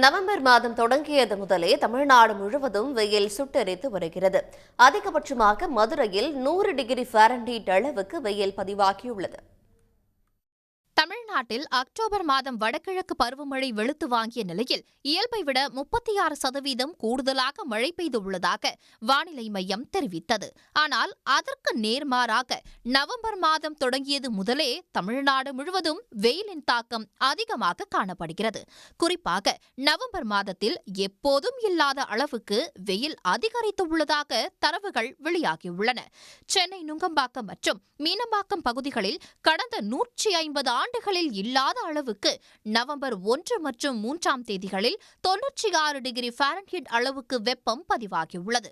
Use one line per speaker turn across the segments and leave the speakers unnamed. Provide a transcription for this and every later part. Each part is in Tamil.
நவம்பர் மாதம் தொடங்கியது முதலே தமிழ்நாடு முழுவதும் வெயில் சுட்டெரித்து வருகிறது. அதிகபட்சமாக மதுரையில் 100 டிகிரி ஃபாரன்ஹீட் அளவுக்கு வெயில் பதிவாகியுள்ளது.
தமிழ்நாட்டில் அக்டோபர் மாதம் வடகிழக்கு பருவமழை வெளுத்து வாங்கிய நிலையில் இயல்பை விட 36% கூடுதலாக மழை பெய்துள்ளதாக வானிலை மையம் தெரிவித்தது. ஆனால் அதற்கு நேர்மாறாக நவம்பர் மாதம் தொடங்கியது முதலே தமிழ்நாடு முழுவதும் வெயிலின் தாக்கம் அதிகமாக காணப்படுகிறது. குறிப்பாக நவம்பர் மாதத்தில் எப்போதும் இல்லாத அளவுக்கு வெயில் அதிகரித்துள்ளதாக தரவுகள் வெளியாகியுள்ளன. சென்னை நுங்கம்பாக்கம் மற்றும் மீனம்பாக்கம் பகுதிகளில் கடந்த 150 ஆண்டுகளில் இல்லாத அளவுக்கு நவம்பர் 1 மற்றும் 3ஆம் தேதிகளில் 96 டிகிரி ஃபாரன்ஹீட் அளவுக்கு வெப்பம் பதிவாகியுள்ளது.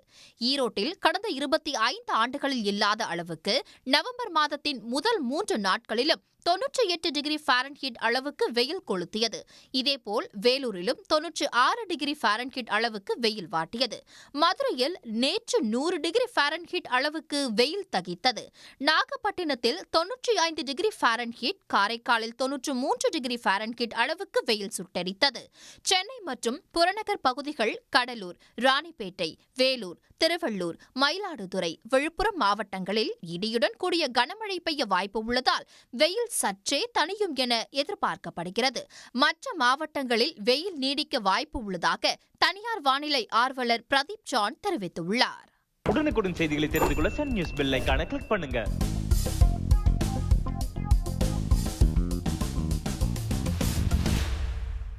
ஈரோட்டில் கடந்த 25 ஆண்டுகளில் இல்லாத அளவுக்கு நவம்பர் மாதத்தின் முதல் 3 நாட்களிலும் 98 டிகிரி ஃபாரன்ஹீட் அளவுக்கு வெயில் கொளுத்தியது. இதேபோல் வேலூரிலும் 96 டிகிரி ஃபாரன்ஹீட் அளவுக்கு வெயில் வாட்டியது. மதுரையில் நேற்று 100 டிகிரி ஃபாரன்ஹீட் அளவுக்கு வெயில் தகித்தது. நாகப்பட்டினத்தில் 95 டிகிரி ஃபாரன்ஹீட், காரைக்காலில் 93 டிகிரி ஃபாரன்ஹீட் அளவுக்கு வெயில் சுட்டெரித்தது. சென்னை மற்றும் புறநகர் பகுதிகள், கடலூர், ராணிப்பேட்டை, வேலூர், திருவள்ளூர், மயிலாடுதுறை, விழுப்புரம் மாவட்டங்களில் இடியுடன் கூடிய கனமழை பெய்ய வாய்ப்பு உள்ளதால் வெயில் சற்றே தணியும் என எதிர்பார்க்கப்படுகிறது. மற்ற மாவட்டங்களில் வெயில் நீடிக்க வாய்ப்பு உள்ளதாக தனியார் வானிலை ஆர்வலர் பிரதீப் ஜான் தெரிவித்துள்ளார்.
உடனுக்குடன் செய்திகளை தெரிந்து கொள்ள சன் நியூஸ் பெல் ஐகானை கிளிக் பண்ணுங்க.